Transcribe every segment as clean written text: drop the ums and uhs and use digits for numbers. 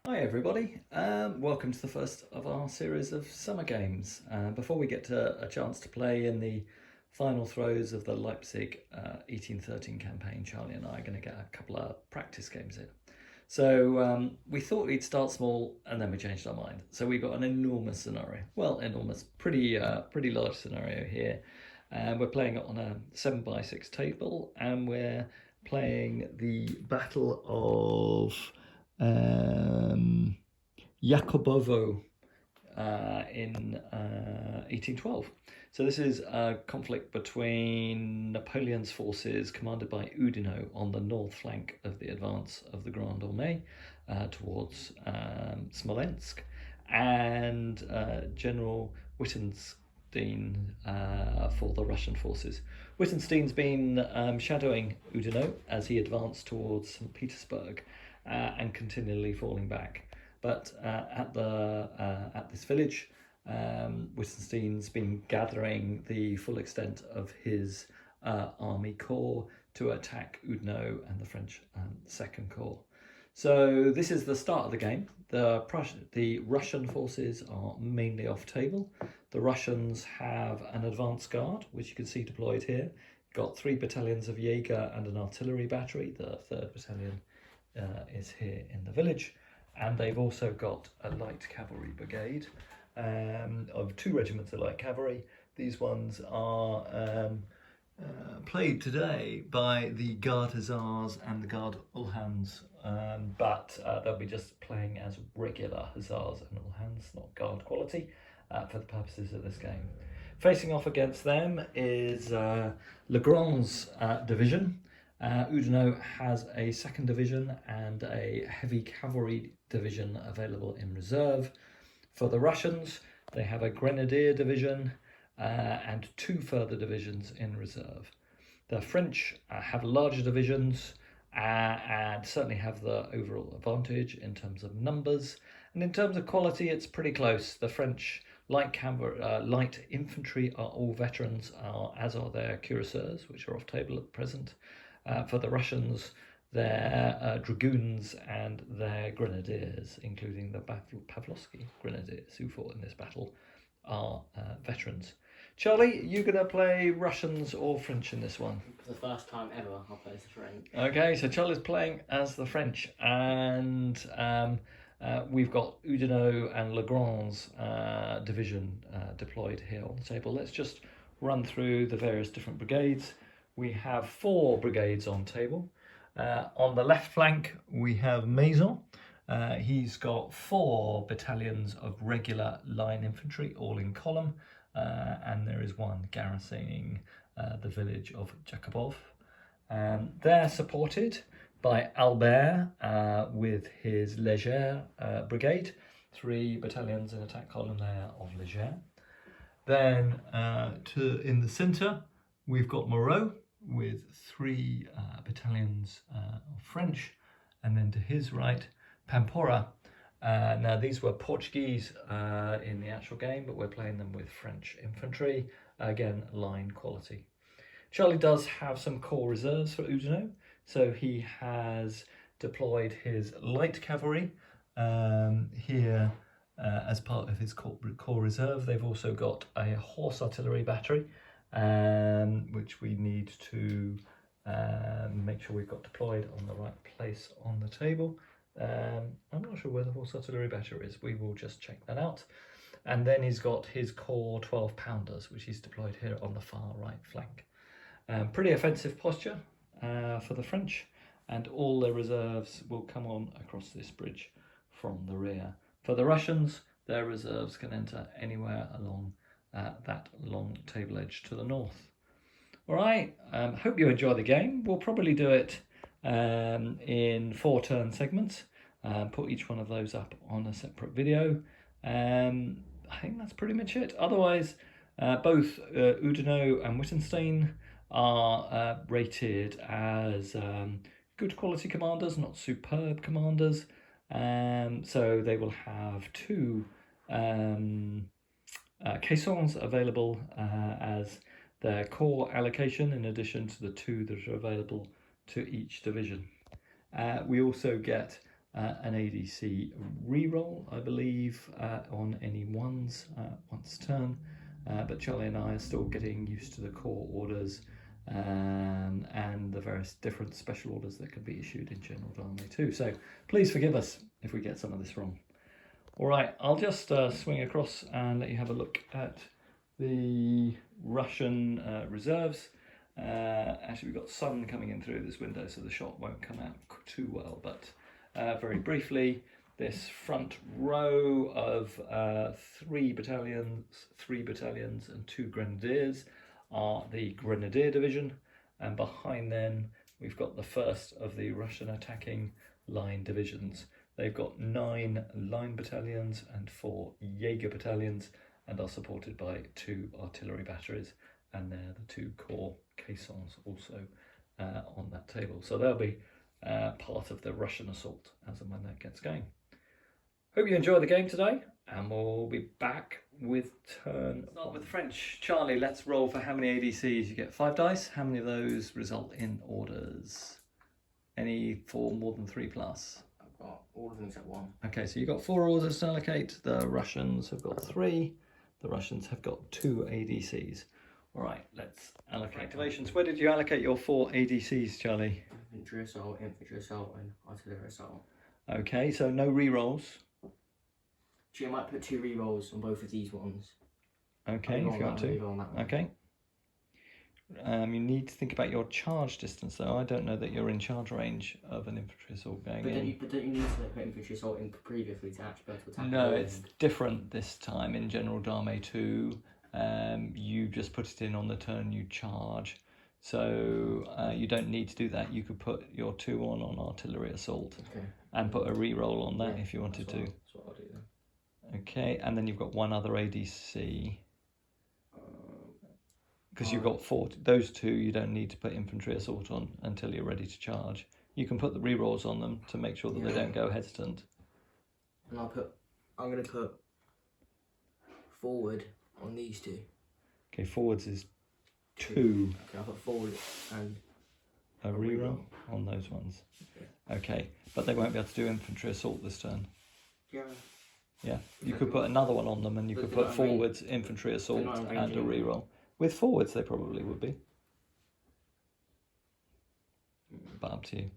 Hi everybody, welcome to the first of our series of summer games. Before we get to a chance to play in the final throes of the Leipzig 1813 campaign, Charlie and I are going to get a couple of practice games in. So we thought we'd start small and then we changed our mind. So we've got an enormous scenario, pretty large scenario here. We're playing it on a 7x6 table and we're playing the Battle of Jakubowo in 1812. So this is a conflict between Napoleon's forces commanded by Oudinot on the north flank of the advance of the Grande Armée towards Smolensk, and General Wittgenstein for the Russian forces. Wittgenstein's been shadowing Oudinot as he advanced towards St. Petersburg and continually falling back. But at this village, Wittgenstein's been gathering the full extent of his army corps to attack Oudinot and the French Second Corps. So this is the start of the game. The Russian forces are mainly off table. The Russians have an advance guard, which you can see deployed here. Got 3 battalions of Jaeger and an artillery battery. The 3rd battalion is here in the village, and they've also got a light cavalry brigade of 2 regiments of light cavalry. These ones are played today by the Guard Hussars and the Guard Uhlans, but they'll be just playing as regular Hussars and Uhlans, not Guard quality, for the purposes of this game. Facing off against them is Legrand's division. Oudinot has a 2nd division and a heavy cavalry division available in reserve. For the Russians, they have a grenadier division and 2 further divisions in reserve. The French have larger divisions and certainly have the overall advantage in terms of numbers, and in terms of quality it's pretty close. The French light infantry are all veterans, as are their cuirassiers, which are off table at present. For the Russians, their dragoons and their grenadiers, including the Pavlovsky grenadiers who fought in this battle, are veterans. Charlie, you going to play Russians or French in this one? For the first time ever, I'll play as the French. Okay, so Charlie's playing as the French, and we've got Oudinot and Legrand's division deployed here on the table. Let's just run through the various different brigades. We have 4 brigades on table. On the left flank, we have Maison. He's got 4 battalions of regular line infantry, all in column, and there is 1 garrisoning the village of Jakubov. They're supported by Albert with his Léger brigade, 3 battalions in attack column there of Léger. Then in the centre, we've got Moreau with 3 battalions of French, and then to his right, Pampora. Now these were Portuguese in the actual game, but we're playing them with French infantry, again line quality. Charlie does have some corps reserves for Oudinot, so he has deployed his light cavalry here as part of his corps reserve. They've also got a horse artillery battery, which we need to make sure we've got deployed on the right place on the table. I'm not sure where the horse artillery battery is. We will just check that out. And then he's got his core 12-pounders, which he's deployed here on the far right flank. Pretty offensive posture for the French, and all their reserves will come on across this bridge from the rear. For the Russians, their reserves can enter anywhere along that long table edge to the north. All right, hope you enjoy the game. We'll probably do it in 4 turn segments, put each one of those up on a separate video. I think that's pretty much it. Otherwise, both Oudinot and Wittgenstein are rated as good quality commanders, not superb commanders. So they will have 2 caissons available as their core allocation, in addition to the 2 that are available to each division. We also get an ADC reroll, I believe, on any ones once turn. But Charlie and I are still getting used to the core orders and the various different special orders that can be issued in General Dame too. So please forgive us if we get some of this wrong. All right, I'll just swing across and let you have a look at the Russian reserves. Actually, we've got sun coming in through this window, so the shot won't come out too well. But very briefly, this front row of 3 battalions, and 2 grenadiers are the Grenadier Division, and behind them we've got the first of the Russian attacking line divisions. They've got 9 line battalions and 4 Jaeger battalions, and are supported by 2 artillery batteries, and they're the 2 corps caissons also on that table. So they'll be part of the Russian assault as and when that gets going. Hope you enjoy the game today, and we'll be back with turn. Start with the French. Charlie, let's roll for how many ADCs. You get 5 dice. How many of those result in orders? Any for more than 3 plus? I've got all of them except 1. Okay, so you've got 4 orders to allocate. The Russians have got 3. The Russians have got 2 ADCs. All right, let's allocate activations. Where did you allocate your 4 ADCs, Charlie? Infantry assault, and artillery assault. Okay, so no re-rolls. Actually, I might put 2 re-rolls on both of these ones. Okay, if you want to. Okay. You need to think about your charge distance, though. I don't know that you're in charge range of an infantry assault going in. But don't you need to put infantry assault in previously to actually be able to attack? No, it's different this time in General Dame 2. You just put it in on the turn you charge. So you don't need to do that. You could put your 2 on artillery assault, and put a re-roll on that if you wanted to. That's what I'll do then. Okay, and then you've got 1 other ADC. Because you've got 4, those 2 you don't need to put infantry assault on until you're ready to charge. You can put the re-rolls on them to make sure that they don't go hesitant. And I'm going to put forward on these 2. Okay, forwards is 2. Okay, I'll put forward and a re-roll on those ones. Okay, but they won't be able to do infantry assault this turn. Yeah, you could put another one on them, and you could put forwards, infantry assault, and a re-roll. With forwards, they probably would be. But up to you.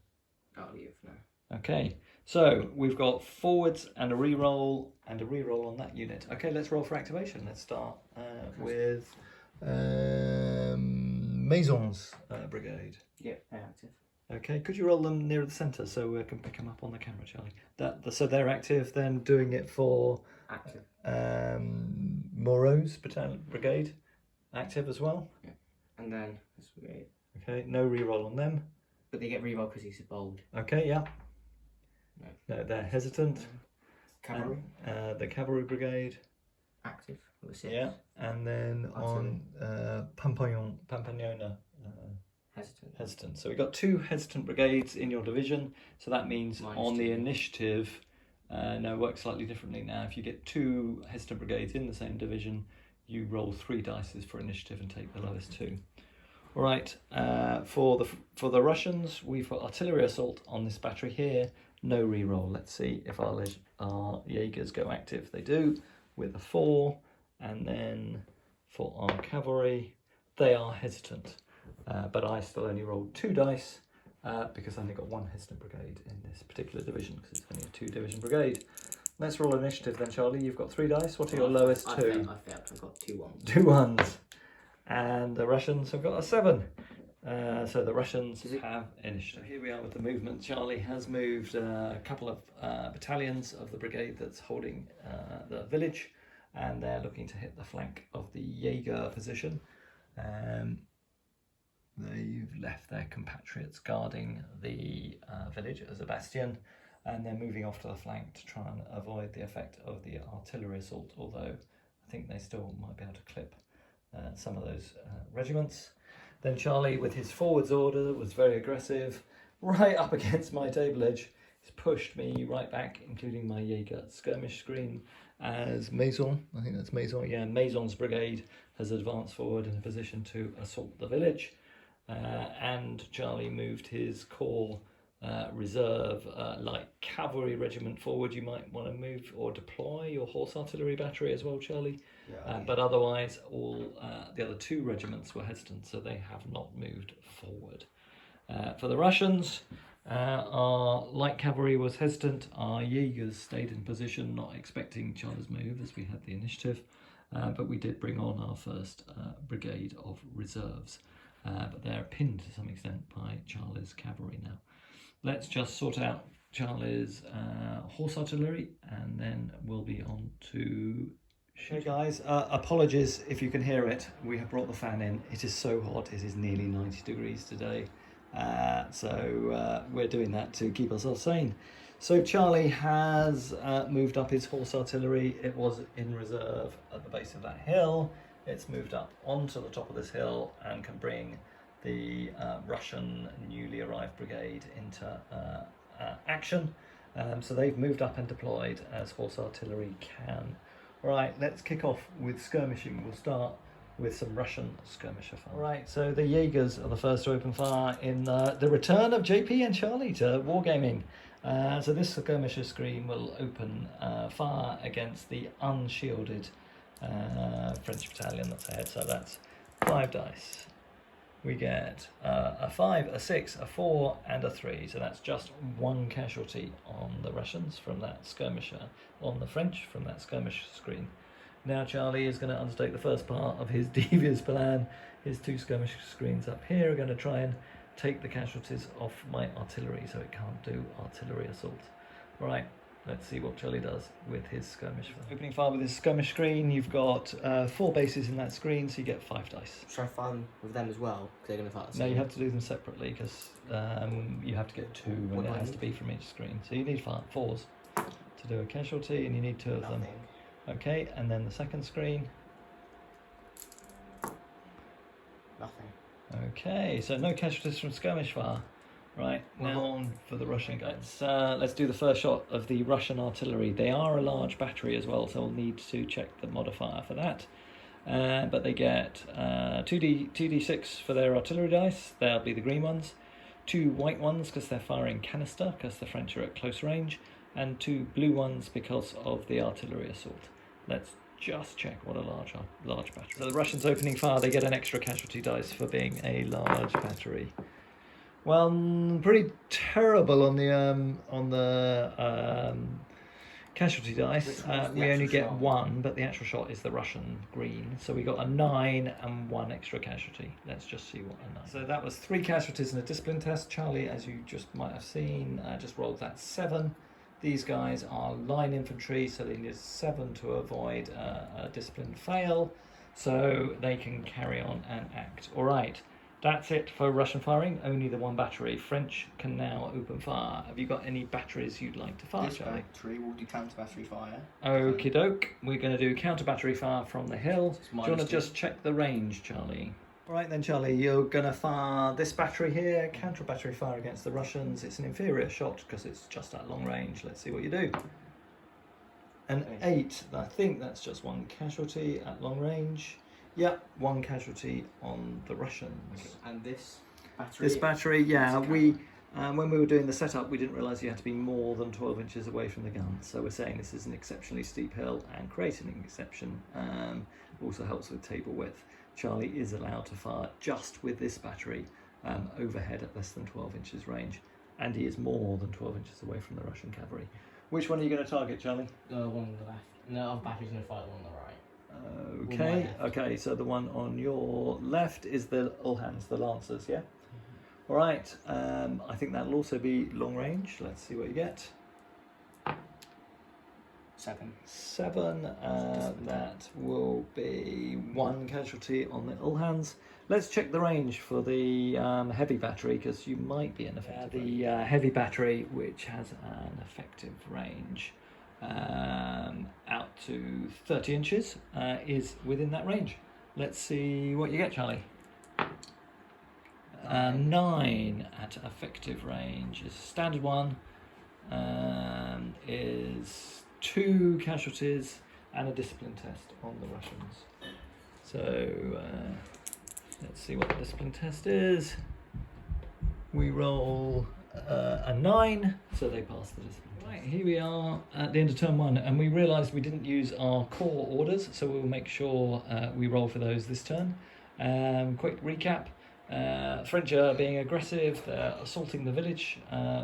I'll leave now. Okay, so we've got forwards and a re-roll on that unit. Okay, let's roll for activation. Let's start with Maison's brigade. Yeah, they're active. Okay, could you roll them nearer the centre so we can pick them up on the camera, Charlie? So they're active, then doing it for active. Moreau's brigade, active as well. Yeah, and then this brigade. Okay, no re-roll on them. But they get re-roll because he's bold. Okay, yeah. No, they're hesitant. Cavalry. The cavalry brigade. Active. With 6. Yeah, and then on Pampagnona. Hesitant. So we've got 2 hesitant brigades in your division. So that means on the initiative, no, it works slightly differently now. If you get 2 hesitant brigades in the same division, you roll 3 dice for initiative and take the lowest 2. All right. For the Russians, we've got artillery assault on this battery here. No re-roll. Let's see if our Jaegers go active. They do with a 4, and then for our cavalry, they are hesitant. But I still only rolled 2 dice because I only got 1 hesitant brigade in this particular division because it's only a 2-division brigade. Let's roll initiative then, Charlie. You've got 3 dice. What are your lowest 2? I failed. I've got 2 1s. 2 1s. And the Russians have got a 7. So the Russians have initiative. So here we are with the movement. Charlie has moved a couple of battalions of the brigade that's holding the village, and they're looking to hit the flank of the Jaeger position. They've left their compatriots guarding the village as a bastion, and they're moving off to the flank to try and avoid the effect of the artillery assault, although I think they still might be able to clip some of those regiments. Then Charlie, with his forwards order, was very aggressive, right up against my table edge. He's pushed me right back, including my Jaeger skirmish screen, as Maison, I think that's Maison, yeah, Maison's brigade has advanced forward in a position to assault the village. And Charlie moved his corps reserve light cavalry regiment forward, you might want to move or deploy your horse artillery battery as well, Charlie. But otherwise, all the other 2 regiments were hesitant, so they have not moved forward. For the Russians, our light cavalry was hesitant. Our Jaegers stayed in position, not expecting Charlie's move as we had the initiative. But we did bring on our first brigade of reserves. But they're pinned to some extent by Charlie's cavalry now. Let's just sort out Charlie's horse artillery, and then we'll be on to... Hey guys, apologies if you can hear it. We have brought the fan in. It is so hot, it is nearly 90 degrees today. So we're doing that to keep ourselves sane. So Charlie has moved up his horse artillery. It was in reserve at the base of that hill. It's moved up onto the top of this hill and can bring the Russian newly arrived brigade into action. So they've moved up and deployed as horse artillery can. Right, let's kick off with skirmishing. We'll start with some Russian skirmisher fire. Right, so the Jaegers are the first to open fire in the return of JP and Charlie to wargaming. So this skirmisher screen will open fire against the unshielded French battalion that's ahead. So that's 5 dice. We get a 5, a 6, a 4 and a 3. So that's just 1 casualty on the Russians from that skirmisher, on the French from that skirmish screen. Now Charlie is going to undertake the first part of his devious plan. His 2 skirmish screens up here are going to try and take the casualties off my artillery so it can't do artillery assault. Right, let's see what Charlie does with his skirmish. Opening fire with his skirmish screen, you've got 4 bases in that screen, so you get 5 dice. Should I fire them with them as well? Because they're going to fight us. No, you have to do them separately because you have to get 2 and it has to be from each screen. So you need 4s to do a casualty and you need 2 of them. Okay, and then the second screen. Nothing. Okay, so no casualties from skirmish fire. Right, now on for the Russian guys. Let's do the first shot of the Russian artillery. They are a large battery as well, so we'll need to check the modifier for that. But they get 2d6 for their artillery dice. They'll be the green ones. 2 white ones because they're firing canister, because the French are at close range. And 2 blue ones because of the artillery assault. Let's just check what a large battery. So the Russians opening fire, they get an extra casualty dice for being a large battery. Well, pretty terrible on the casualty dice. We only get 1, but the actual shot is the Russian green. So we got a 9 and 1 extra casualty. Let's just see what a 9. So that was 3 casualties in a discipline test. Charlie, as you just might have seen, just rolled that 7. These guys are line infantry, so they need 7 to avoid a discipline fail, so they can carry on and act. All right, that's it for Russian firing, only the 1 battery. French can now open fire. Have you got any batteries you'd like to fire, Charlie? This battery will do counter battery fire. Okie doke, we're going to do counter battery fire from the hill. Do you want to just check the range, Charlie? All right then, Charlie, you're going to fire this battery here, counter battery fire against the Russians. It's an inferior shot because it's just at long range. Let's see what you do. An 8, I think that's just 1 casualty at long range. Yep, 1 casualty on the Russians. Okay. And this battery? This battery, yeah, when we were doing the setup, we didn't realise you had to be more than 12 inches away from the gun. So we're saying this is an exceptionally steep hill and creating an exception. Also helps with table width. Charlie is allowed to fire just with this battery overhead at less than 12 inches range, and he is more than 12 inches away from the Russian cavalry. Which one are you going to target, Charlie? The one on the left. No, our battery's going to fight the one on the right. Okay, okay, so the one on your left is the Uhlans, the Lancers, yeah? All right, I think that'll also be long range. Let's see what you get. 7. 7, that will be 1 casualty on the Uhlans. Let's check the range for the heavy battery, because you might be ineffective. The heavy battery, which has an effective range out to 30 inches, is within that range. Let's see what you get, Charlie. 9 at effective range is a standard one, is 2 casualties and a discipline test on the Russians. So let's see what the discipline test is. We roll a 9, so they pass the discipline test. Right, here we are at the end of turn 1, and we realised we didn't use our core orders, so we'll make sure we roll for those this turn. Quick recap. French are being aggressive, they're assaulting the village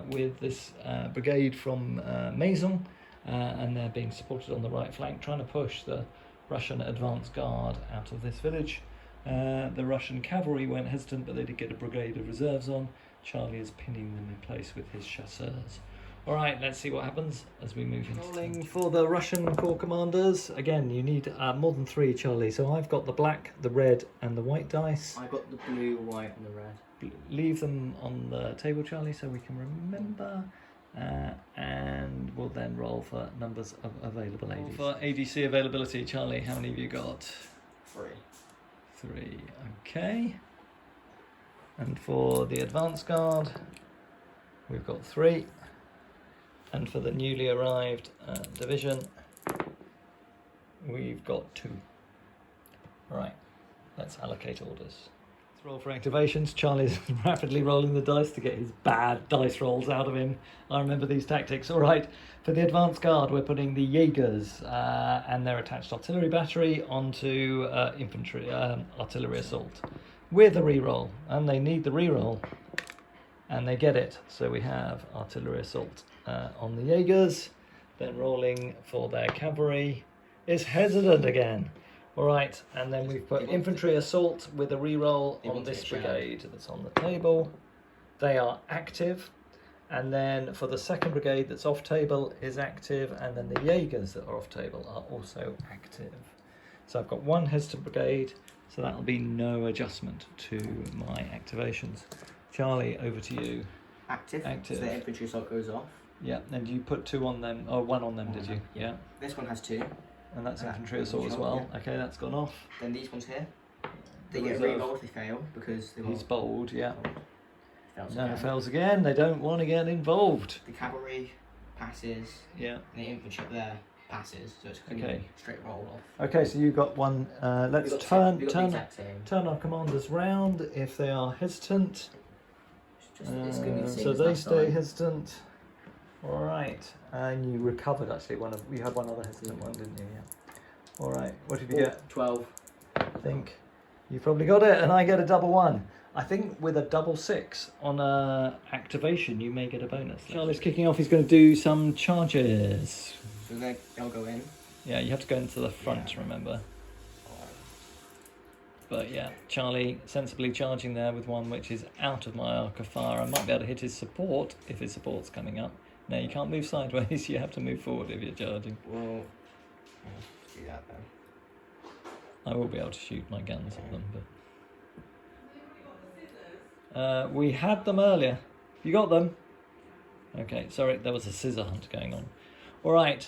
with this brigade from Maison, and they're being supported on the right flank, trying to push the Russian advance guard out of this village. The Russian cavalry went hesitant, but they did get a brigade of reserves on. Charlie is pinning them in place with his chasseurs. Alright, let's see what happens as we move into rolling for the Russian corps commanders. Again, you need more than 3, Charlie. So I've got the black, the red and the white dice. I got the blue, white and the red. Leave them on the table, Charlie, so we can remember. And we'll then roll for numbers of available ADC. For ADC availability, Charlie, how many have you got? 3. 3, okay. And for the advance guard, we've got 3. And for the newly arrived division, we've got 2. Right, let's allocate orders. Let's roll for activations. Charlie's rapidly rolling the dice to get his bad dice rolls out of him. I remember these tactics. All right, for the advance guard, we're putting the Jaegers and their attached artillery battery onto infantry artillery assault with a reroll, and they need the reroll, and they get it. So we have artillery assault on the Jaegers, then rolling for their cavalry is hesitant again. All right, and then we've put infantry assault with a reroll on this brigade that's on the table. They are active, and then for the second brigade that's off table is active, and then the Jaegers that are off table are also active. So I've got 1 hesitant brigade, so that'll be no adjustment to my activations. Charlie, over to you. Active. Active. So the infantry assault goes off. Yeah, and you put 2 on them, or 1 on them, did you? Yeah. This one has 2. And that's infantry assault as well. Yeah. Okay, that's gone off. Then these ones here. They The get reserve. rerolled if they fail because they He's bold, yeah. fails No, again. fails again. They don't want to get involved. The cavalry passes. Yeah. And the infantry up there passes, so it's a Okay. straight roll off. Okay, so you've got 1. Let's We've got turn the turn exact same. turn our commanders round if they are hesitant. It's gonna be the same So as they last stay time. hesitant. All right, and you recovered actually you had one other hesitant one, didn't you? Yeah. All right, what did you get? 12. I think you probably got it, and I get a double 1. I think with a double 6 on a activation, you may get a bonus. Charlie's kicking off. He's going to do some charges. So they'll go in. Yeah, you have to go into the front, remember. But yeah, Charlie sensibly charging there with 1 which is out of my arc of fire. I might be able to hit his support if his support's coming up. No, you can't move sideways. You have to move forward if you're charging. Well, let's do that then. I will be able to shoot my guns at them, but we had them earlier. You got them? Okay, sorry, there was a scissor hunt going on. All right,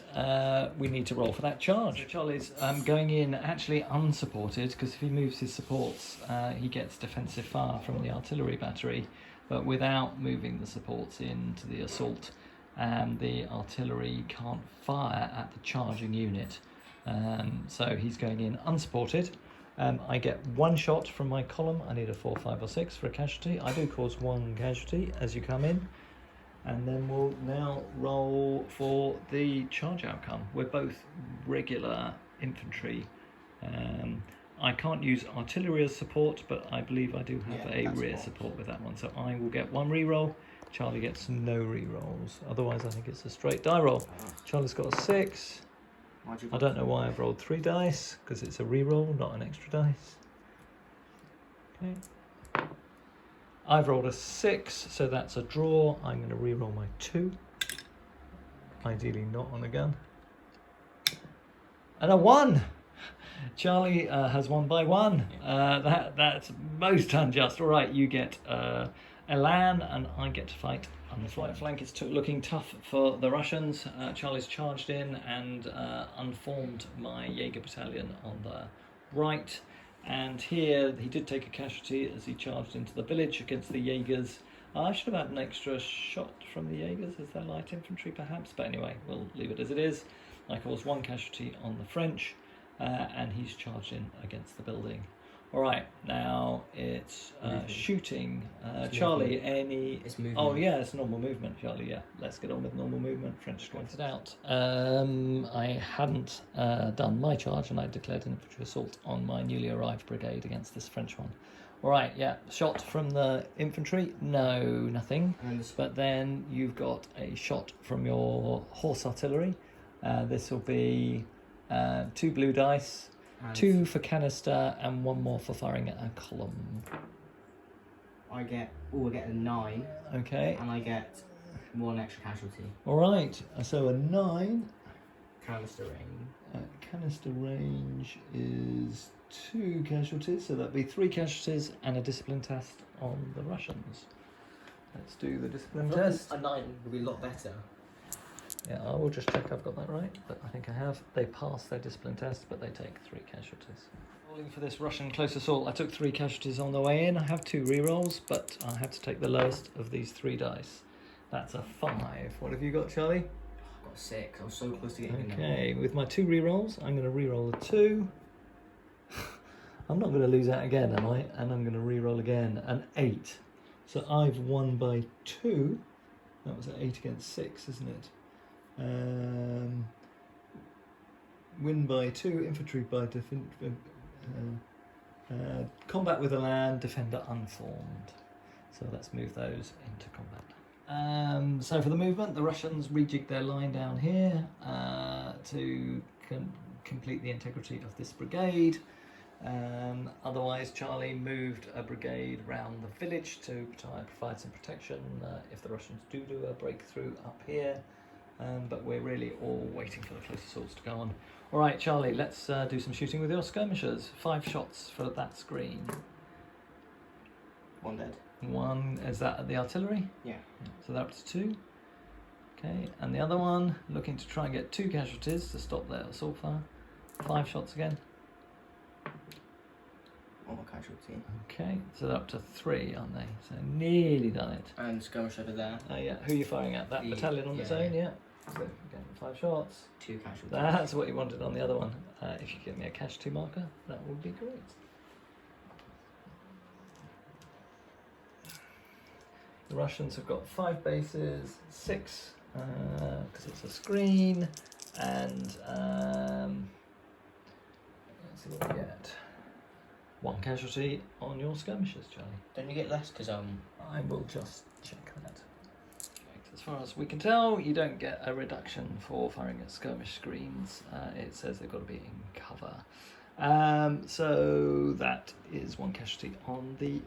we need to roll for that charge. So Charlie's going in actually unsupported, because if he moves his supports, he gets defensive fire from the artillery battery, but without moving the supports into the assault, the artillery can't fire at the charging unit. So he's going in unsupported. I get 1 shot from my column. I need a 4, 5 or 6 for a casualty. I do cause 1 casualty as you come in. And then we'll now roll for the charge outcome. We're both regular infantry. I can't use artillery as support, but I believe I do have a rear support with that one. So I will get 1 reroll. Charlie gets no rerolls. Otherwise, I think it's a straight die roll. Charlie's got a 6. I don't know why I've rolled 3 dice, because it's a reroll, not an extra dice. Okay. I've rolled a 6, so that's a draw. I'm going to reroll my 2. Ideally not on a gun. And a 1! Charlie has won by 1. That's most unjust. All right, you get Elan, and I get to fight on the right flank. It's looking tough for the Russians. Charlie's charged in and unformed my Jaeger battalion on the right. And here he did take a casualty as he charged into the village against the Jaegers. I should have had an extra shot from the Jaegers as their light infantry perhaps, but anyway, we'll leave it as it is. I caused 1 casualty on the French, and he's charged in against the building. All right, now it's Movement. shooting. It's Charlie, movement. any? It's movement. Oh yeah, it's normal movement, Charlie. Yeah, let's get on with normal movement. French pointed out. I hadn't done my charge, and I declared an infantry assault on my newly arrived brigade against this French one. All right, yeah, shot from the infantry. No, nothing. But then you've got a shot from your horse artillery. This will be 2 blue dice. And 2 for canister and 1 more for firing at a column. I get a 9. Okay. And I get 1 extra casualty. All right. So a 9. Canister range. Canister range is 2 casualties, so that'd be 3 casualties and a discipline test on the Russians. Let's do the discipline test. A 9 would be a lot better. Yeah, I will just check I've got that right, but I think I have. They pass their discipline test, but they take 3 casualties. Rolling for this Russian close assault, I took 3 casualties on the way in. I have 2 rerolls, but I had to take the lowest of these 3 dice. That's a 5. What have you got, Charlie? I've got 6. I was so close to getting in there. Okay, with my 2 rerolls, I'm going to reroll a 2. I'm not going to lose out again, am I? And I'm going to reroll again, an 8. So I've won by 2. That was an 8 against 6, isn't it? Win by 2, infantry by combat with a land, defender unformed. So let's move those into combat. So for the movement, the Russians rejigged their line down here to complete the integrity of this brigade. Otherwise, Charlie moved a brigade round the village to provide some protection if the Russians do a breakthrough up here. But we're really all waiting for the close assaults to go on. All right, Charlie, let's do some shooting with your skirmishers. 5 shots for that screen. 1 dead. 1, is that at the artillery? Yeah. So that's 2. Okay, and the other one, looking to try and get 2 casualties to stop their assault fire. 5 shots again. 1 more casualty. Okay, so they're up to 3, aren't they? So nearly done it. And skirmish over there. Yeah, who are you firing at? That battalion on its own, yeah. So again, 5 shots. 2 casualties. That's what you wanted on the other one. If you give me a casualty marker, that would be great. The Russians have got 5 bases, 6 because it's a screen, and let's see what we get. 1 casualty on your skirmishers, Charlie. Don't you get less? Because I will just check that. As far as we can tell, you don't get a reduction for firing at skirmish screens. It says they've got to be in cover. So that is 1 casualty on the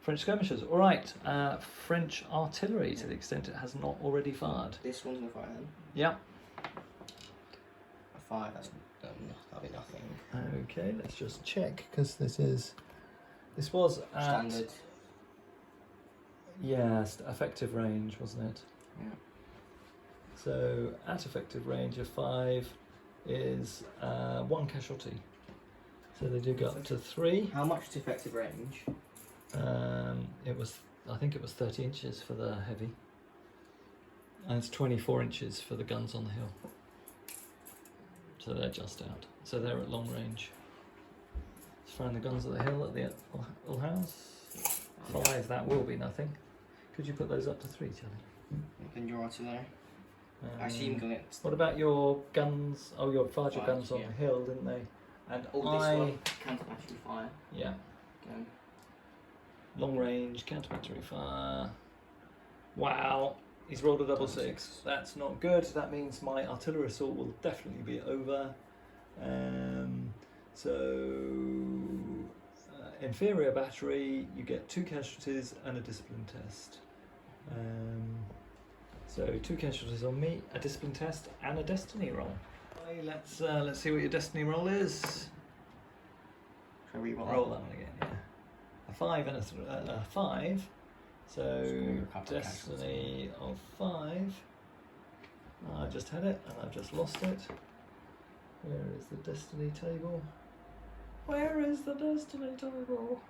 French skirmishers. All right, French artillery, to the extent it has not already fired. This one's gonna fire then. Yeah. A 5. That'll be nothing. Okay, let's just check because this was at Standard. yes, effective range, wasn't it? Yeah. So at effective range of 5 is 1 casualty. So they do go up to 3. How much is effective range? I think it was 30 inches for the heavy, and it's 24 inches for the guns on the hill. So they're just out. So they're at long range. Let's find the guns at the hill at the Hull House. 5, that will be nothing. Could you put those up to 3, Charlie? Then you're artillery. Actually, you can go next. What about your guns? Oh, you fired your guns on yeah. the hill, didn't they? And This one, counter battery fire. Yeah. Again. Long range, counter battery fire. Wow, he's rolled a double 6. That's not good. That means my artillery assault will definitely be over. Inferior battery, you get 2 casualties and a discipline test. So 2 casualties on me, a discipline test, and a destiny roll. Okay, let's see what your destiny roll is. Shall we Roll that one again. Yeah. A 5 and a 5. So destiny of 5. I just had it and I've just lost it. Where is the destiny table? Where is the destiny table?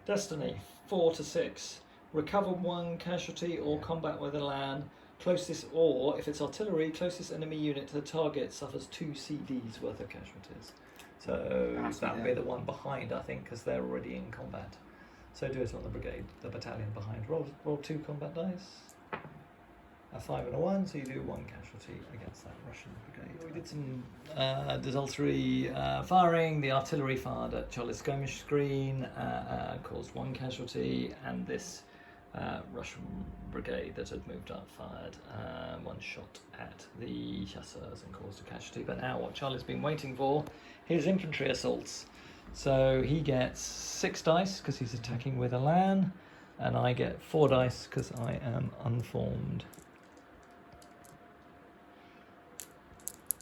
Destiny 4 to 6. Recover 1 casualty or combat with a land. Closest, or if it's artillery, closest enemy unit to the target suffers 2 CDs worth of casualties. So that would be the one behind, I think, because they're already in combat. So do it on the brigade, the battalion behind. Roll 2 combat dice. A 5 and a 1, so you do 1 casualty against that Russian brigade. We did some desultory firing. The artillery fired at Charlie's skirmish screen, caused 1 casualty, and this Russian brigade that had moved up fired 1 shot at the chasseurs and caused a casualty. But now what Charlie's been waiting for, his infantry assaults. So he gets 6 dice because he's attacking with a LAN, and I get 4 dice because I am unformed.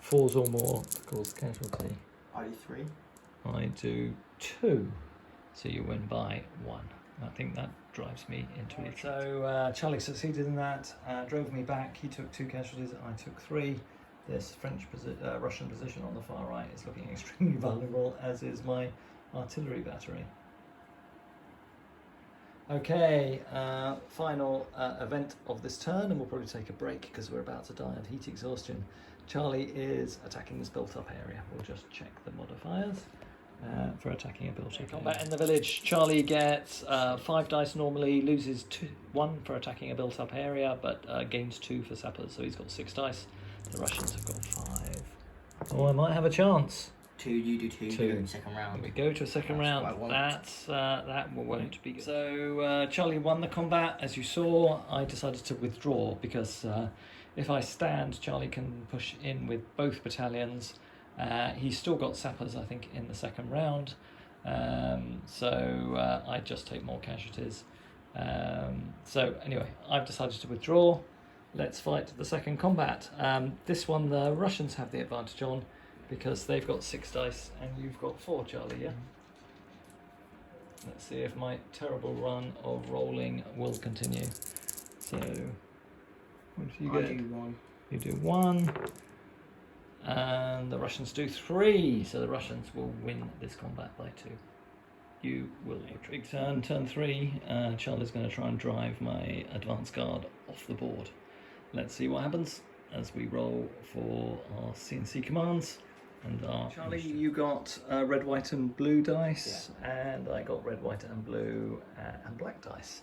4s or more cause casualty. I do 3. I do 2, so you win by 1. I think that drives me into it. So Charlie succeeded in that, drove me back. He took 2 casualties, I took 3. This Russian position on the far right is looking extremely vulnerable, as is my artillery battery. Okay, final event of this turn, and we'll probably take a break because we're about to die of heat exhaustion. Charlie is attacking this built-up area. We'll just check the modifiers for attacking a built-up area. Combat in the village. Charlie gets 5 dice normally, loses 1 for attacking a built-up area, but gains 2 for sappers, so he's got 6 dice. The Russians have got 5. Oh, I might have a chance. 2, you do 2, you go to second round. We go to a second round. That won't be good. So Charlie won the combat. As you saw, I decided to withdraw because if I stand, Charlie can push in with both battalions. He's still got sappers, I think, in the second round. So I just take more casualties. So anyway, I've decided to withdraw. Let's fight the second combat. This one the Russians have the advantage on because they've got 6 dice and you've got 4, Charlie, yeah? Let's see if my terrible run of rolling will continue. So, what do you get? I do 1. You do 1. And the Russians do 3. So the Russians will win this combat by 2. You will retreat. Turn 3. Charlie's going to try and drive my advance guard off the board. Let's see what happens as we roll for our CNC commands. And Charlie, you got red, white, and blue dice, and I got red, white, and blue and black dice.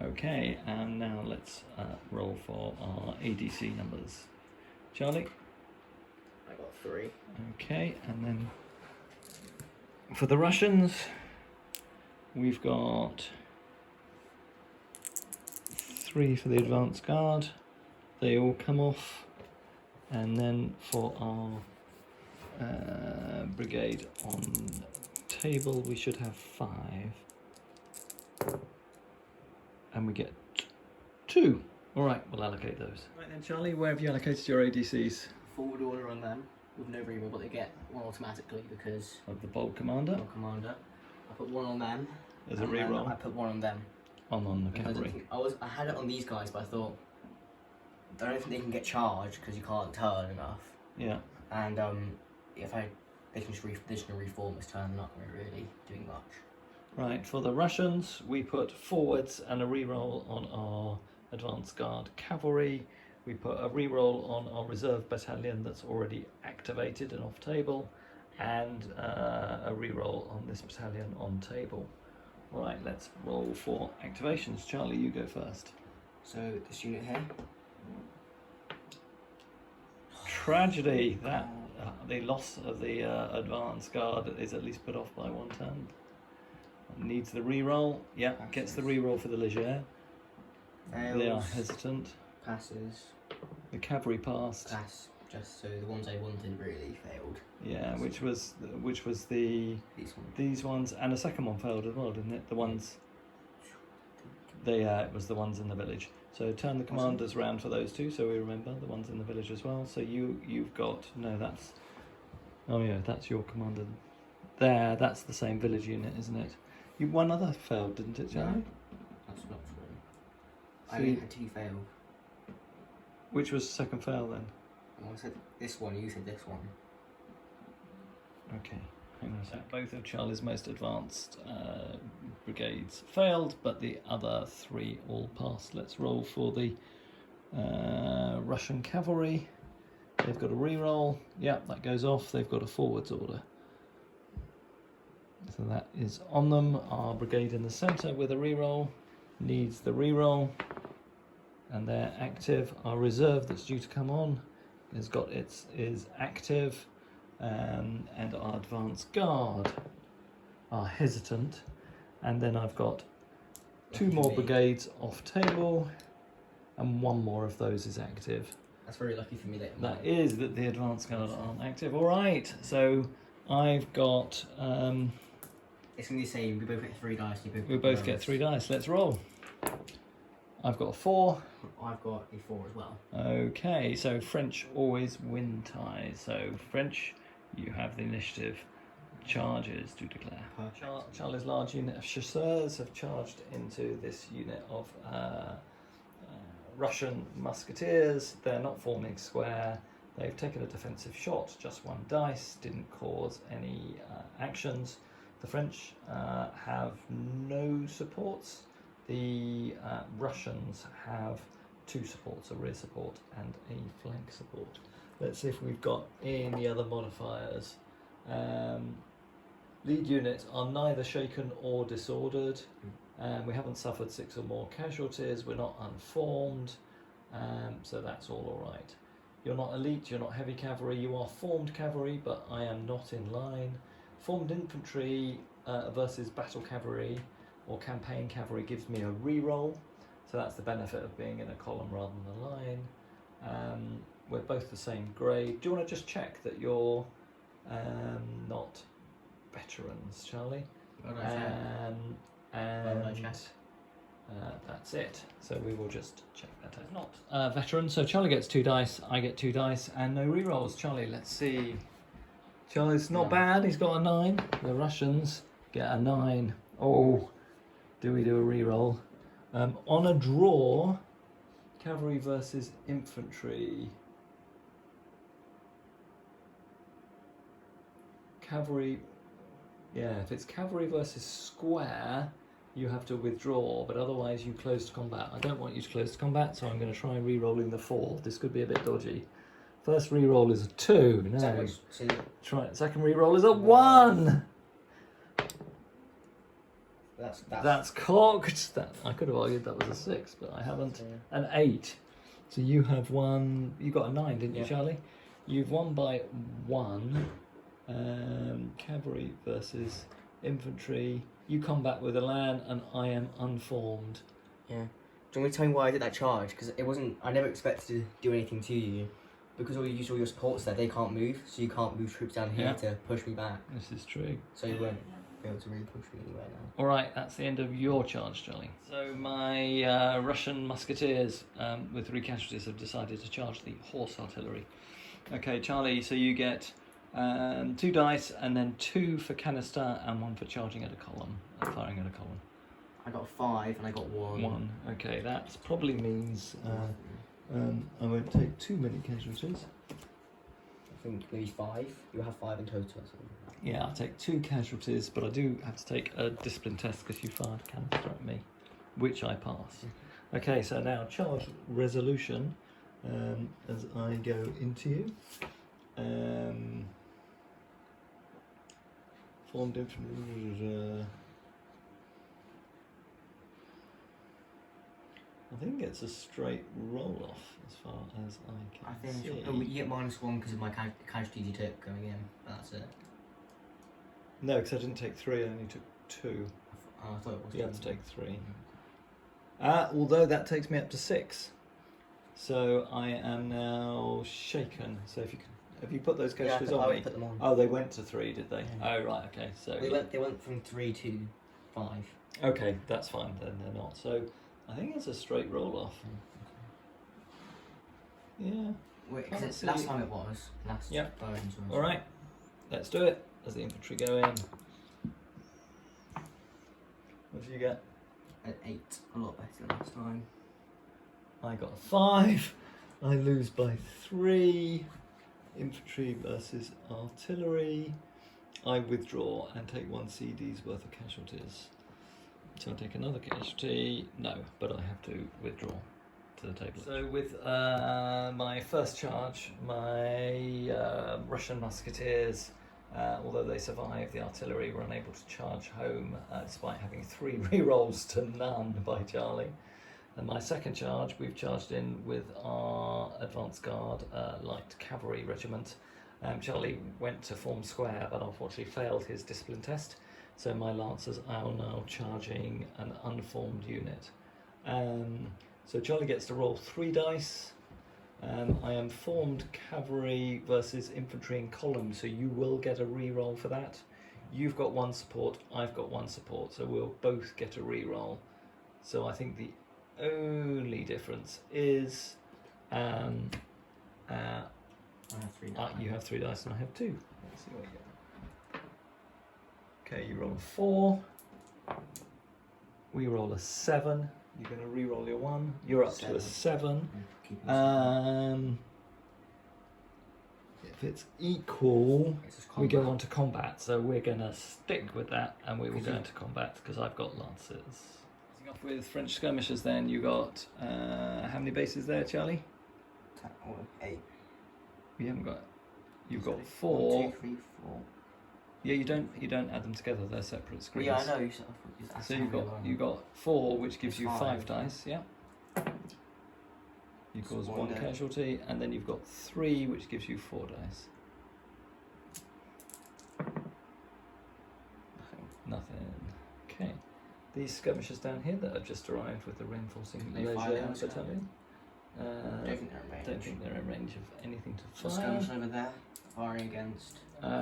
Okay, and now let's roll for our ADC numbers. Charlie? I got 3. Okay, and then for the Russians, we've got 3 for the advance guard. They all come off, and then for our brigade on table we should have 5, and we get 2. All right, we'll allocate those. Right then, Charlie, where have you allocated your ADCs? Forward order on them with no reroll, but they get 1 automatically because Of the bold commander. I'm a commander. I put 1 on them. There's a and then reroll I put 1 on them. on the Because cavalry. I had it on these guys, but I thought I don't think they can get charged because you can't turn enough. Yeah. And if they can just reform this turn, they're not really doing much. Right, for the Russians, we put forwards and a reroll on our advance guard cavalry. We put a reroll on our reserve battalion that's already activated and off table, and a reroll on this battalion on table. Right, let's roll for activations. Charlie, you go first. So this unit here. Tragedy that the loss of the advance guard is at least put off by 1 turn. Needs the reroll. Yeah, gets the reroll for the Leger. They are hesitant. Passes. The cavalry passed. Pass. Just so the ones I wanted really failed. Yeah, which was the these ones, and a second one failed as well, didn't it? The ones. It was the ones in the village. So turn the commanders round for those 2, so we remember the ones in the village as well. So you've got that's your commander. There, that's the same village unit, isn't it? One other failed, didn't it, Charlie? No, that's not true. I So only had 2 fail. Which was second fail then? I said this one, you said this one. Okay, hang on a sec. Both of Charlie's most advanced brigades failed, but the other 3 all passed. Let's roll for the Russian cavalry. They've got a reroll. Yeah, that goes off. They've got a forwards order. So that is on them. Our brigade in the centre with a reroll needs the reroll, and they're active. Our reserve that's due to come on is active, and our advance guard are hesitant. And then I've got two Lucky more me. brigades off table, and one more of those is active. That's very lucky for me that. That is that the advance guard aren't active. All right, so I've got. It's gonna be the same. We both get 3 dice. We both get 3 dice. Let's roll. I've got a 4. I've got a 4 as well. Okay, so French always win ties. So French, you have the initiative. Charges to declare. Charlie's large unit of chasseurs have charged into this unit of Russian musketeers. They're not forming square. They've taken a defensive shot, just 1 dice, didn't cause any actions. The French have no supports. The Russians have 2 supports, a rear support and a flank support. Let's see if we've got any other modifiers. Lead units are neither shaken or disordered. We haven't suffered 6 or more casualties. We're not unformed, so that's all right. You're not elite, you're not heavy cavalry, you are formed cavalry, but I am not in line. Formed infantry versus battle cavalry or campaign cavalry gives me a reroll, so that's the benefit of being in a column rather than a line. We're both the same grade. Do you want to just check that you're not veterans, Charlie? That's it. So we will just check that out. Not veteran, so Charlie gets 2 dice, I get 2 dice, and no rerolls. Charlie, let's see. Charlie's not bad, he's got a 9. The Russians get a 9. Oh, do we do a reroll? On a draw, cavalry versus infantry. Cavalry, yeah, if it's cavalry versus square, you have to withdraw, but otherwise you close to combat. I don't want you to close to combat, so I'm going to try re-rolling the 4. This could be a bit dodgy. First re-roll is a 2. No. Try it. Second re-roll is a 1. That's cocked. I could have argued that was a 6, but I haven't. An 8. So you have won. You got a 9, didn't you, Charlie? You've won by 1. Cavalry versus infantry. You come back with a land, and I am unformed. Yeah. Do you want me to tell you why I did that charge? Because it wasn't. I never expected to do anything to you. Because all you use all your supports there, they can't move, so you can't move troops down here to push me back. This is true. So you won't be able to really push me anywhere now. All right, that's the end of your charge, Charlie. So my Russian musketeers with 3 casualties have decided to charge the horse artillery. Okay, Charlie, so you get 2 dice and then 2 for canister and 1 for charging at a column, firing at a column. I got 5 and I got 1. 1. Okay, that probably means I won't take too many casualties. I think maybe 5. You have 5 in total. So. Yeah, I'll take 2 casualties, but I do have to take a discipline test because you fired a canister at me, which I pass. Okay, so now charge resolution as I go into you. Formed infantry. I think it's a straight roll off as far as I can see. You get -1 because of my casualties you took going in, but that's it. No, because I didn't take 3, I only took 2. I thought it was. You have to take 3. Although that takes me up to 6. So I am now shaken. So if you can, have you put those casualties on me? Put them on. Oh, they went to 3, did they? Yeah. Oh, right. Okay. So they went from 3 to 5. Okay, that's fine. Then they're not. So I think it's a straight roll off. Yeah. Wait, because last time it was. Last version. All right. Let's do it. As the infantry go in. What did you get? An 8, a lot better than last time. I got a 5. I lose by 3. Infantry versus artillery. I withdraw and take 1 CD's worth of casualties. So I take another casualty. No, but I have to withdraw. to the table. So with my first charge, my Russian musketeers, although they survived, the artillery were unable to charge home despite having 3 rerolls to none by Charlie. And my second charge, we've charged in with our advance guard light cavalry regiment. Charlie went to form square, but unfortunately failed his discipline test. So my lancers are now charging an unformed unit. So Charlie gets to roll 3 dice. I am formed cavalry versus infantry in column, so you will get a re-roll for that. You've got 1 support, I've got 1 support, so we'll both get a re-roll. So I think the only difference is I have 3 dice. you have 3 dice and I have 2. Let's see what you get. Okay, you roll a 4. We roll a 7. You're going to re-roll your 1. You're up to a 7. If it's equal, we go on to combat. So we're going to stick with that, and we will go into combat because I've got lancers. Starting off with French skirmishers, then you got how many bases there, Charlie? 8. You haven't got. You've got 4. 1, 2, 3, 4. Yeah, you don't add them together. They're separate screens. Yeah, I know. So you've got 4, which gives you 5 dice. Yeah. You cause 1 casualty, and then you've got 3, which gives you 4 dice. Nothing. Okay. These skirmishers down here that have just arrived with the reinforcing Leger battalion. Don't think they're in range of anything to fire. Skirmish over there, firing against.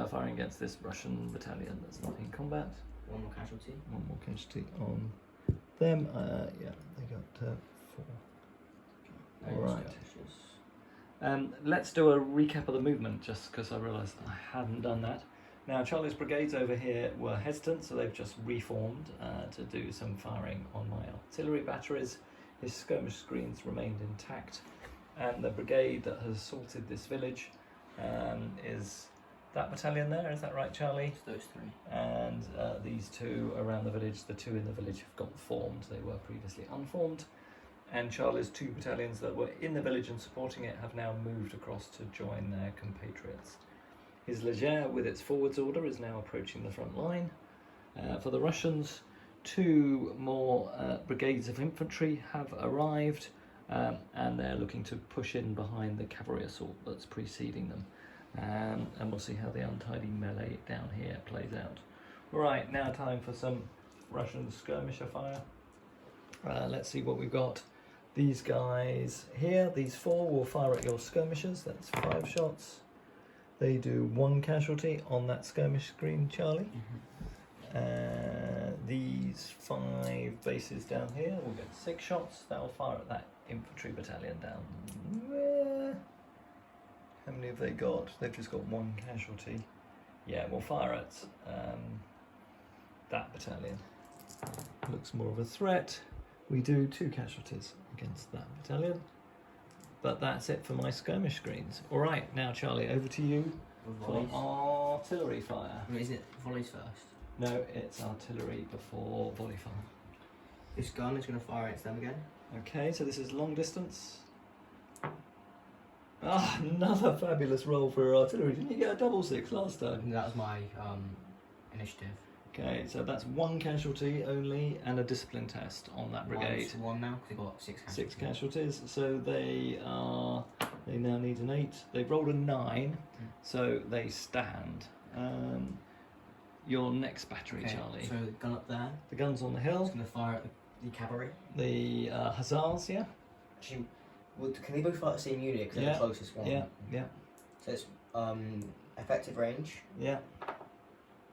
Firing against this Russian battalion that's not in combat. 1 more casualty. 1 more casualty on them. Yeah, they got 4. Alright. Let's do a recap of the movement, just because I realised I hadn't done that. Now, Charlie's brigades over here were hesitant, so they've just reformed to do some firing on my artillery batteries. His skirmish screens remained intact, and the brigade that has assaulted this village is that battalion there. Is that right, Charlie? It's those 3. And these 2 around the village, the 2 in the village have got formed. They were previously unformed. And Charlie's 2 battalions that were in the village and supporting it have now moved across to join their compatriots. His Leger, with its forwards order, is now approaching the front line. For the Russians, 2 more brigades of infantry have arrived, and they're looking to push in behind the cavalry assault that's preceding them. And we'll see how the untidy melee down here plays out. Right, now time for some Russian skirmisher fire. Let's see what we've got. These guys here, these 4 will fire at your skirmishers. That's 5 shots. They do 1 casualty on that skirmish screen, Charlie. These 5 bases down here will get 6 shots. That'll fire at that infantry battalion down there. How many have they got? They've just got 1 casualty. Yeah, we'll fire at that battalion. Looks more of a threat. We do 2 casualties against that battalion. But that's it for my skirmish screens. Alright, now Charlie, over to you for artillery fire. Is it volleys first? No, it's artillery before volley fire. This gun is going to fire against them again. Okay, so this is long distance. Ah, another fabulous roll for artillery. Didn't you get a double 6 last time? That was my initiative. Okay, so that's 1 casualty only and a discipline test on that brigade. 1 now because they got 6 casualties. 6 casualties, so they now need an 8. They've rolled a 9, so they stand. Your next battery, Okay, Charlie. so the gun up there. The gun's on the hill. It's going to fire at the cavalry. The hussars, yeah? Actually, can they both fire at the same unit because they're the closest one? Yeah. So it's effective range. Yeah.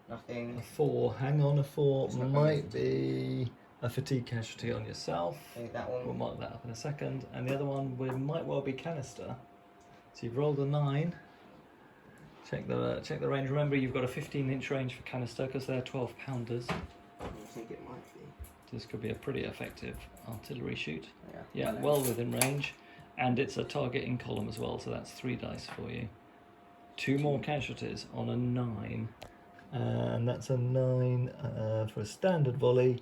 Nothing. A 4. Hang on, a 4 might be a fatigue casualty on yourself. I think that one. We'll mark that up in a second. And the other one might well be canister. So you've rolled a 9. Check the range. Remember, you've got a 15-inch range for canister because they're 12-pounders. I think it might be. This could be a pretty effective artillery shoot. Yeah. Well within range. And it's a target in column as well, so that's 3 dice for you. 2 more casualties on a 9. And that's a 9 for a standard volley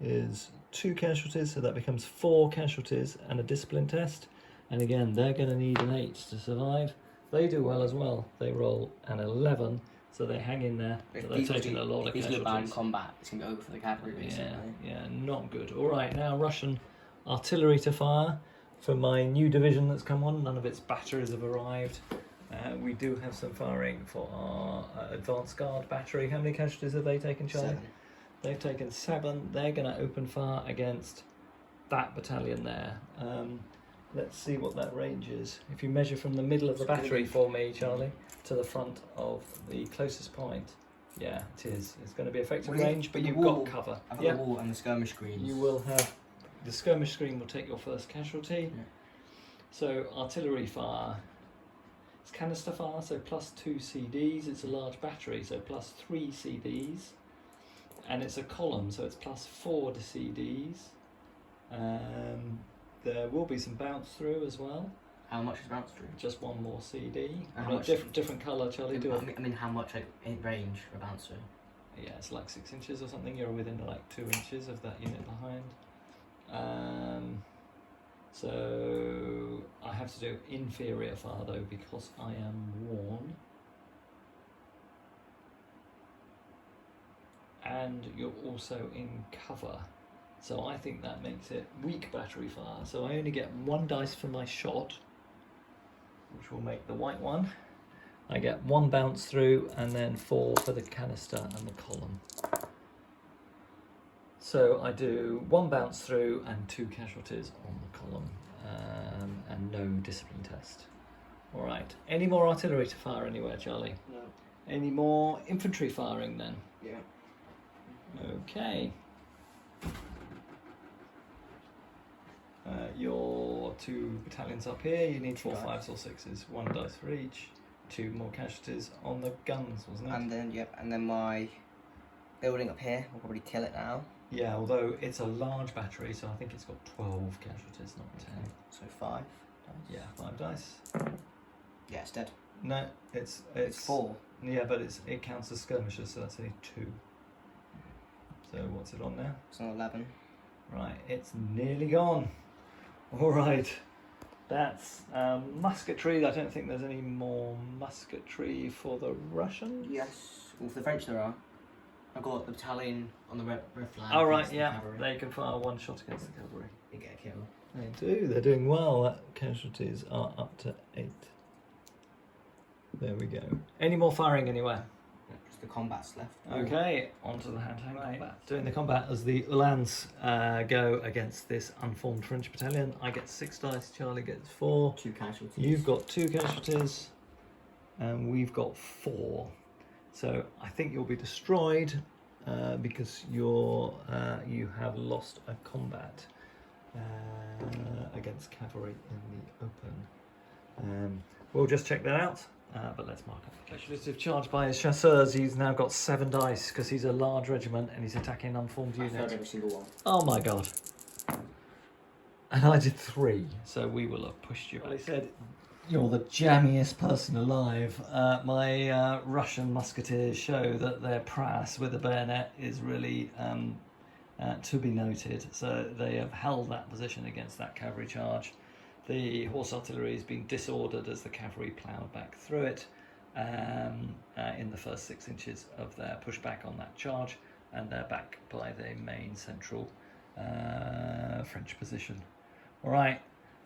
is 2 casualties, so that becomes 4 casualties and a discipline test. And again, they're going to need an 8 to survive. They do well as well. They roll an 11, so they hang in there. But they're taking a lot of These casualties. are bad in combat. It's going to be over for the cavalry, basically. Yeah, not good. All right, now Russian artillery to fire for my new division that's come on. None of its batteries have arrived. We do have some firing for our advanced guard battery. How many casualties have they taken, Charlie? 7. They've taken 7. They're going to open fire against that battalion there. Let's see what that range is. If you measure from the middle of the battery for me, Charlie, to the front of the closest point. Yeah, it is. It's going to be effective range, but you've got cover. I've got the wall and the skirmish screens. You will have... The skirmish screen will take your first casualty. Yeah. So artillery fire. It's canister fire, so plus 2 CDs. It's a large battery, so plus 3 CDs. And it's a column, so it's plus 4 to CDs. There will be some bounce through as well. How much is bounce through? Just 1 more CD. And how much? Different colour, Charlie. I mean, how much in range for bounce through? Yeah, it's like 6 inches or something. You're within like 2 inches of that unit behind. So I have to do inferior fire though because I am worn. And you're also in cover. So I think that makes it weak battery fire. So I only get 1 dice for my shot, which will make the white one. I get 1 bounce through and then 4 for the canister and the column. So I do 1 bounce through and 2 casualties on the column, and no discipline test. All right. Any more artillery to fire anywhere, Charlie? No. Any more infantry firing then? Yeah. Okay. Your 2 battalions up here. You need 4 5s or 6s. 1 dice for each. 2 more casualties on the guns, wasn't it? And then my building up here, we'll probably kill it now. Yeah, although it's a large battery, so I think it's got 12 casualties, not 10. So 5 dice. Yeah, 5 dice. Yeah, it's dead. No, it's 4. Yeah, but it counts as skirmishers, so that's only 2. So what's it on now? It's on 11. Right, it's nearly gone. All right, that's musketry. I don't think there's any more musketry for the Russians. Yes. Well, for the French there are. I've got the battalion on the red flag. Oh right, yeah, they can fire 1 shot against the cavalry. They get a kill. They do. They're doing well. Casualties are up to 8. There we go. Any more firing anywhere? Yeah, just the combat's left. Okay, on to the hand-to-hand combat. Doing the combat as the Uhlans go against this unformed French battalion. I get 6 dice, Charlie gets 4. 2 casualties. You've got 2 casualties, and we've got 4. So I think you'll be destroyed because you have lost a combat against cavalry in the open. We'll just check that out. But let's mark up the casualties. Charged by his chasseurs, he's now got 7 dice because he's a large regiment and he's attacking unformed I failed units. every single one. Oh my god. And I did 3, so we will have pushed you. Well, he said, you're the jammiest person alive. My Russian musketeers show that their prowess with the bayonet is really to be noted. So they have held that position against that cavalry charge. The horse artillery has been disordered as the cavalry ploughed back through it in the first 6 inches of their pushback on that charge, and they're back by the main central French position. All right,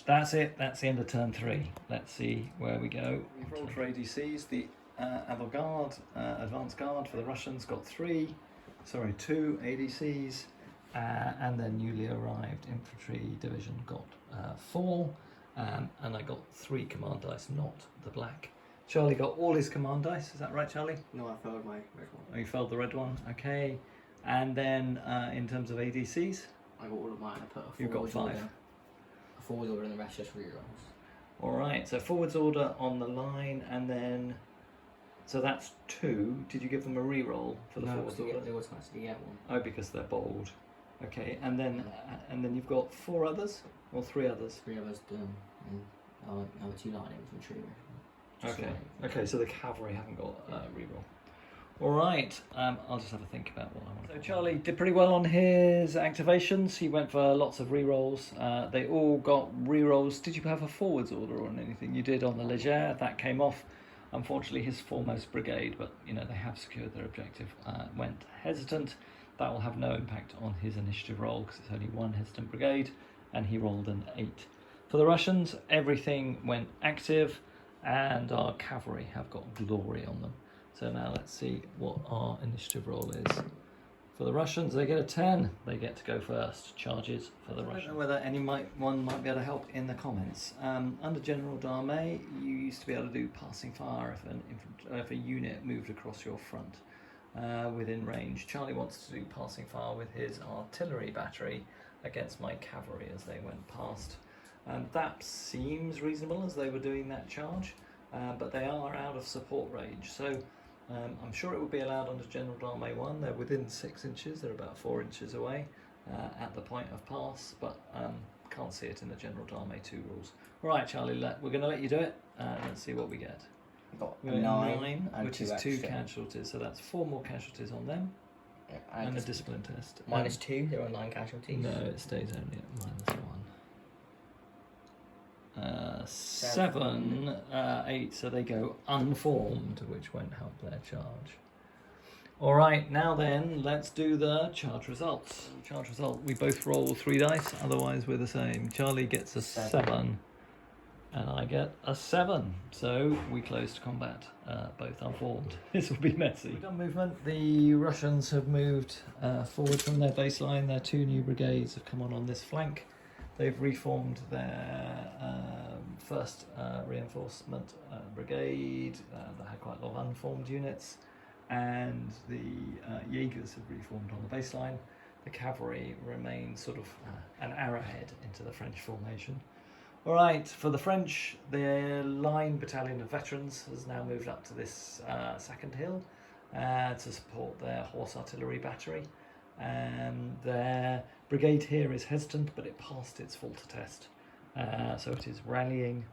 that's it. That's the end of turn 3. Let's see where we go. We've rolled for ADCs. The avant-garde, advanced guard for the Russians got 2 ADCs, and then newly arrived infantry division got 4. And I got 3 command dice, not the black. Charlie got all his command dice, is that right, Charlie? No, I failed my red one. Oh, you failed the red one, okay. And then in terms of ADCs? I got all of mine. I put a You've got 5. Order, a forward order and the rest just rerolls. Alright, so forwards order on the line, and then... So that's 2. Did you give them a reroll for the forwards order? They automatically get one. Oh, because they're bold. Okay, and then you've got 4 others? Or 3 others? 3 of us done. And our 2 line infantry. Okay, so the cavalry haven't got reroll. All right, I'll just have a think about what I want. So Charlie did pretty well on his activations. He went for lots of re-rolls. They all got re-rolls. Did you have a forwards order on anything? You did on the Leger. That came off. Unfortunately, his foremost brigade, but you know they have secured their objective, went hesitant. That will have no impact on his initiative roll because it's only one hesitant brigade, and he rolled an 8. For the Russians, everything went active, and our cavalry have got glory on them. So now let's see what our initiative roll is. For the Russians, they get a 10. They get to go first. Charges for the Russians. I don't know whether anyone might be able to help in the comments. Under General d'Armée, you used to be able to do passing fire if a unit moved across your front within range. Charlie wants to do passing fire with his artillery battery against my cavalry as they went past. That seems reasonable as they were doing that charge, but they are out of support range. So I'm sure it would be allowed under General d'Armée 1. They're within 6 inches, they're about 4 inches away at the point of pass, but can't see it in the General d'Armée 2 rules. Alright Charlie, we're going to let you do it. Let's see what we get. I've got We a get 9, and which 2 is 2 extra. casualties, so that's 4 more casualties on them, Yeah, and a just discipline test. minus 2, there are 9 casualties. No, it stays only at -1. 7, 8, so they go unformed, which won't help their charge. Alright, now then, let's do the charge results. Charge result, we both roll 3 dice, otherwise we're the same. Charlie gets a 7, and I get a 7. So we close to combat, both unformed. This will be messy. We've done movement. The Russians have moved forward from their baseline. Their 2 new brigades have come on this flank. They've reformed their first reinforcement brigade that had quite a lot of unformed units, and the Jaegers have reformed on the baseline. The cavalry remain sort of an arrowhead into the French formation. Alright, for the French, their line battalion of veterans has now moved up to this second hill to support their horse artillery battery. Their brigade here is hesitant, but it passed its Falter test, so it is rallying.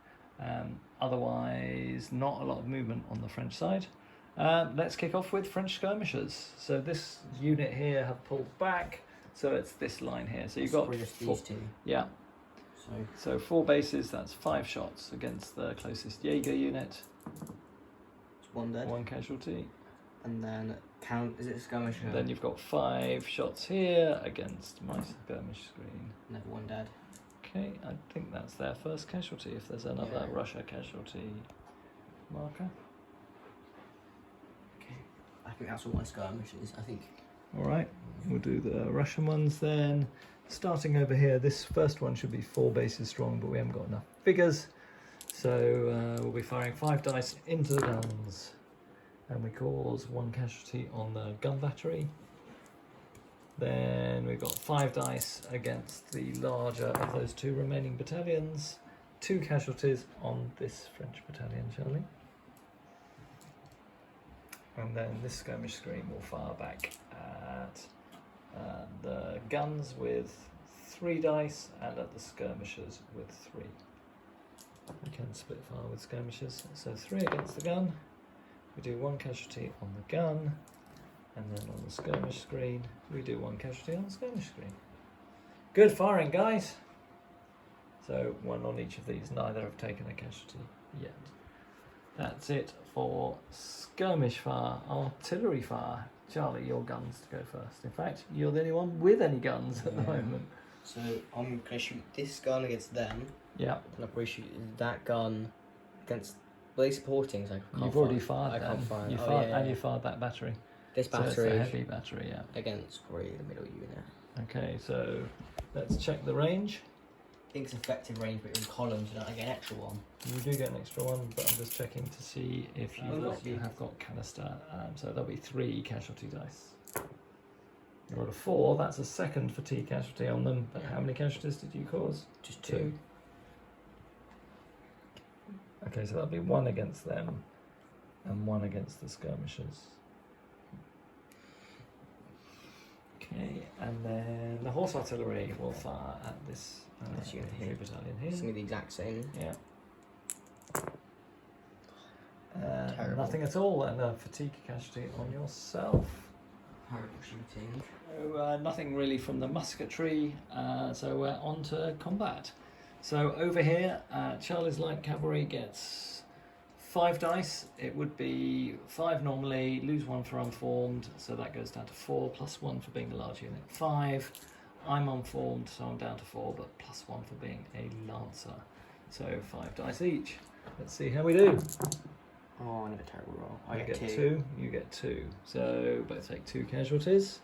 Otherwise, not a lot of movement on the French side. Let's kick off with French skirmishers. So this unit here have pulled back, so it's this line here. So you've got just 4, these 2. yeah. So So 4 bases, that's 5 shots against the closest Jaeger unit. it's 1 dead. 1 casualty. And then is it a skirmisher? And then you've got 5 shots here against my skirmish screen. Never 1 dead. Okay, I think that's their first casualty, if there's another Yeah. Russia casualty marker. Okay. I think that's all my skirmishers, I think. Alright, we'll do the Russian ones then. Starting over here, this first one should be 4 bases strong, but we haven't got enough figures. So we'll be firing 5 dice into the guns. And we cause 1 casualty on the gun battery. Then we've got 5 dice against the larger of those 2 remaining battalions. 2 casualties on this French battalion, Charlie. And then this skirmish screen will fire back at the guns with 3 dice and at the skirmishers with 3. We can split fire with skirmishers. So 3 against the gun. We do 1 casualty on the gun, and then on the skirmish screen, we do 1 casualty on the skirmish screen. Good firing, guys! So 1 on each of these, neither have taken a casualty yet. That's it for skirmish fire. Artillery fire. Charlie, your guns to go first. In fact, you're the only one with any guns at the moment. So I'm going to shoot this gun against them, Yeah. and I'll probably shoot that gun against... Well, they're supporting, so I can't You've already fire. fired I them. can't fire. You Oh, fired, yeah, and yeah. you fired that battery. This So it's battery a heavy battery, yeah. against probably the middle unit. Okay, so let's check the range. I think it's effective range, but in columns, you don't get an extra one. You do get an extra one, but I'm just checking to see if you have got canister. So there'll be 3 casualty dice. You rolled a 4, that's a second fatigue casualty on them. But how many casualties did you cause? Just 2. 2. Okay, so that'll be 1 against them and 1 against the skirmishers. Okay, and then the horse artillery will fire at this This unit infantry here. battalion It's here. going to be the exact same. Yeah. Terrible. Nothing at all, and a fatigue casualty on yourself. Horrible shooting. So, nothing really from the musketry, so we're on to combat. So over here, Charlie's light cavalry gets 5 dice. It would be 5 normally, lose 1 for unformed, so that goes down to 4, plus 1 for being a large unit, 5. I'm unformed, so I'm down to 4, but plus 1 for being a lancer. So 5 dice each. Let's see how we do. Oh, I got a terrible roll. I You get get 2. 2, you get 2. So both take 2 casualties.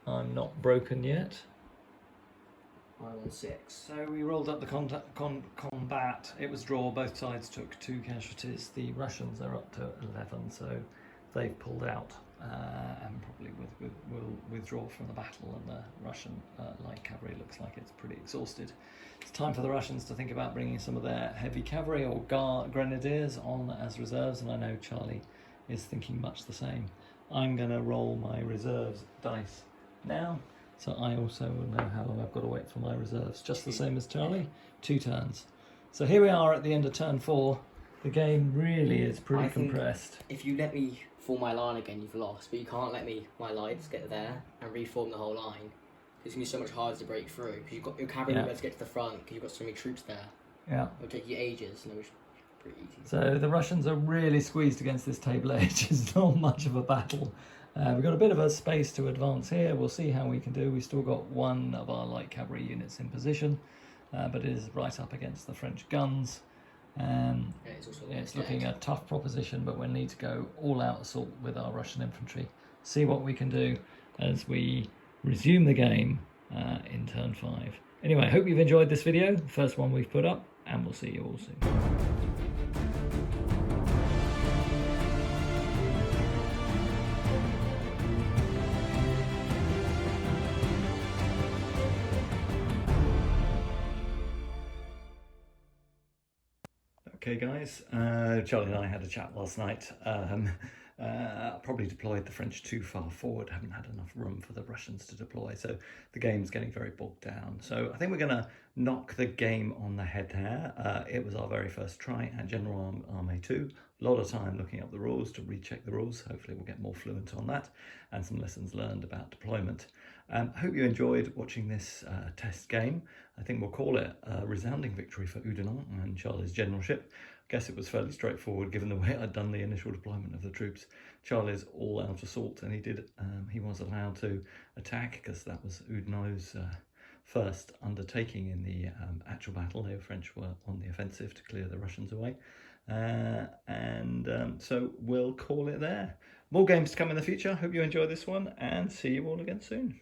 I'm not broken yet. I won 6. So we rolled up the combat. It was draw. Both sides took 2 casualties. The Russians are up to 11, so they've pulled out and probably will withdraw from the battle. And the Russian light cavalry looks like it's pretty exhausted. It's time for the Russians to think about bringing some of their heavy cavalry or grenadiers on as reserves. And I know Charlie is thinking much the same. I'm going to roll my reserves dice now. So I also will know how long I've got to wait for my reserves, just the same as Charlie, 2 turns. So here we are at the end of turn 4. The game really is pretty I think compressed. If you let me form my line again, you've lost. But you can't let my lights get there and reform the whole line. It's going to be so much harder to break through. Because you've got your cavalry to get to the front, because you've got so many troops there. Yeah. It'll take you ages, and it was pretty easy. So the Russians are really squeezed against this table edge. It's not much of a battle. We've got a bit of a space to advance here. We'll see how we can do. We've still got 1 of our light cavalry units in position, but it is right up against the French guns. It's looking a tough proposition, but we'll need to go all-out assault with our Russian infantry. See what we can do as we resume the game in turn 5. Anyway, I hope you've enjoyed this video, the first one we've put up, and we'll see you all soon. Okay guys, Charlie and I had a chat last night. Probably deployed the French too far forward, haven't had enough room for the Russians to deploy, so the game's getting very bogged down. So I think we're going to knock the game on the head there. It was our very first try at General Armée 2. A lot of time looking up the rules to recheck the rules. Hopefully we'll get more fluent on that and some lessons learned about deployment. I hope you enjoyed watching this test game. I think we'll call it a resounding victory for Oudinot and Charlie's generalship. I guess it was fairly straightforward given the way I'd done the initial deployment of the troops. Charlie's all-out assault, and he was allowed to attack because that was Oudinot's first undertaking in the actual battle. The French were on the offensive to clear the Russians away. So we'll call it there. More games to come in the future. Hope you enjoy this one, and see you all again soon.